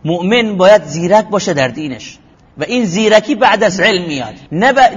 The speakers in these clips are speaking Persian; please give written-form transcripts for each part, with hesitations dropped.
مؤمن باید زیرک باشه در دینش و این زیرکی بعد از علم میاد.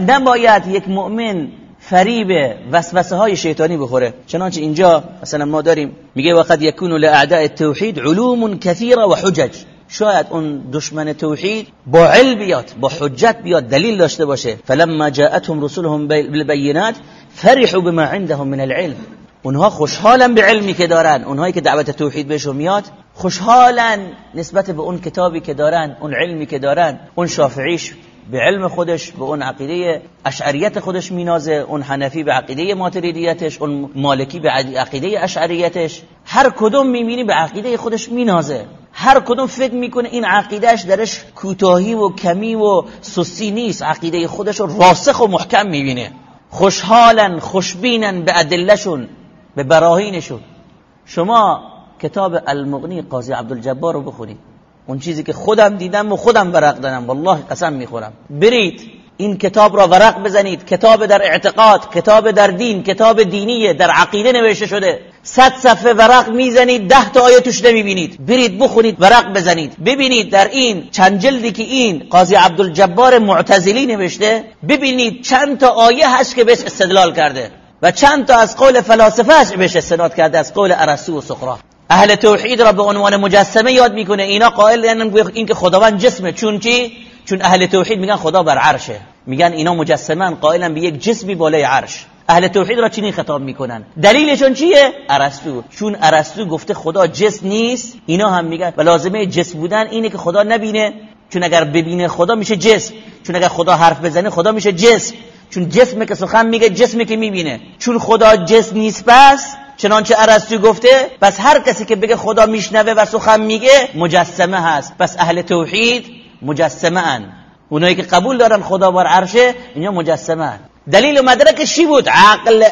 نباید یک مؤمن فریب وسوسه های شیطانی بخوره. چنانچه اینجا مثلا ما داریم میگه وقد یکون لاعداء التوحید علوم کثیره و حجج. شاید اون دشمن توحید با علم بیاد، با حجت بیاد، دلیل داشته باشه. فلما جاءتهم رسلهم بالبينات فرحوا بما عندهم من العلم. اونها خوشحالن به علمی که دارن، اونهایی که دعوت توحید بهشون میاد خوشحالن نسبت به اون کتابی که دارن، اون علمی که دارن. اون شافعیش به علم خودش به اون عقیده اشعریت خودش مینازه، اون حنفی به عقیده ماتریدیتش، اون مالکی به عقیده اشعریتش. هر کدوم میبینی به عقیده خودش مینازه، هر کدوم فکر میکنه این عقیدهش درش کوتاهی و کمی و سستی نیست، عقیده خودش رو راسخ و محکم میبینه. خوشحالن، خوشبینن به ادلهشون، به براهینشون. شما کتاب المغنی قاضی عبدالجبار رو بخونید، اون چیزی که خودم دیدم و خودم ورق دادم، والله قسم میخورم. برید این کتاب را ورق بزنید. کتاب در اعتقاد، کتاب در دین، کتاب دینیه، در عقیده نوشته شده. 100 صفحه ورق میزنید 10 تا آیه توش نمیبینید. برید بخونید، ورق بزنید، ببینید در این چند جلدی که این قاضی عبدالجبار معتزلی نوشته، ببینید چند تا آیه هست که بهش استدلال کرده و چند تا از قول فلاسفه بهش استناد کرده، از قول ارسطو و سقراط. اهل توحید را به عنوان مجسمه یاد میکنه. اینا قائل این که خداوند جسمه. چون چی؟ چون اهل توحید میگن خدا بر عرشه، میگن اینا مجسمن، قائلن به یک جسمی بالای عرش. اهل توحید را چنین خطاب میکنن. دلیلشون چیه؟ ارسطو. چون ارسطو گفته خدا جسم نیست، اینا هم میگن و لازمه جسم بودن اینه که خدا نبینه، چون اگر ببینه خدا میشه جسم، چون اگر خدا حرف بزنه خدا میشه جسم، چون جسمه که سخن میگه، جسمه که میبینه. چون خدا جسم نیست، پس چنانچه ارسطو گفته، پس هر کسی که بگه خدا میشنوه و سخن میگه مجسمه هست. پس اهل توحید مجسمه ان. اونایی که قبول دارن خدا بر عرشه، اینا مجسمه ان. دلیل و مدرکش چی بود؟ عقل.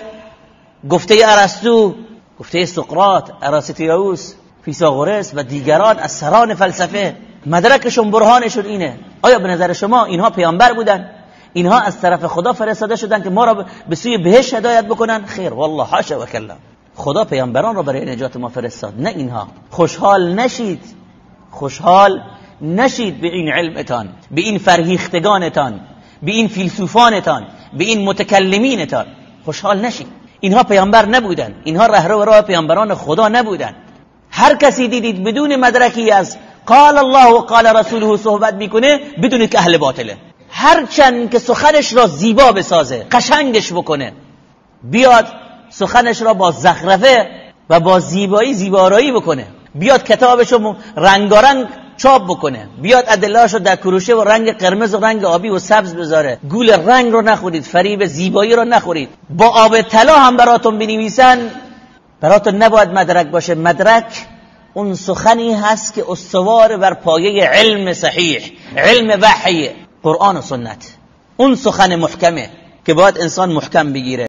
گفته ارسطو، گفته سقراط، ارسطیوس، فیثاغورس و دیگران از سران فلسفه. مدرکشون، برهانشون اینه. آیا به نظر شما اینها پیامبر بودن؟ اینها از طرف خدا فرستاده شدن که ما را به سوی بهشت هدایت بکنن؟ خیر والله، حاشا و کلا. خدا پیامبران را برای نجات ما فرستاد، نه اینها. خوشحال نشید، خوشحال نشید به این علمتان، به این فرهیختگانتان، به این فیلسوفانتان، به این متکلمینتان. خوشحال نشید. اینها پیامبر نبودن، اینها رهرو راه پیامبران خدا نبودن. هر کسی دیدید بدون مدرکی از قال الله و قال رسوله صحبت میکنه، بدونید که اهل باطله. هرچند که سخنش را زیبا بسازه، قشنگش بکنه، بیاد سخنش را با زخرفه و با زیبارایی بکنه، بیاد کتابشو رنگارنگ چاپ بکنه، بیاد ادلهاشو در کروشه و رنگ قرمز و رنگ آبی و سبز بذاره، گول رنگ رو نخورید، فریب زیبایی رو نخورید. با آب طلا هم براتون بنویسن، براتون نباید مدرک باشه. مدرک اون سخنی هست که استوار بر پایه علم صحیح، علم وحی، قرآن و سنت. اون سخن محکمه که باید انسان محکم بگیره.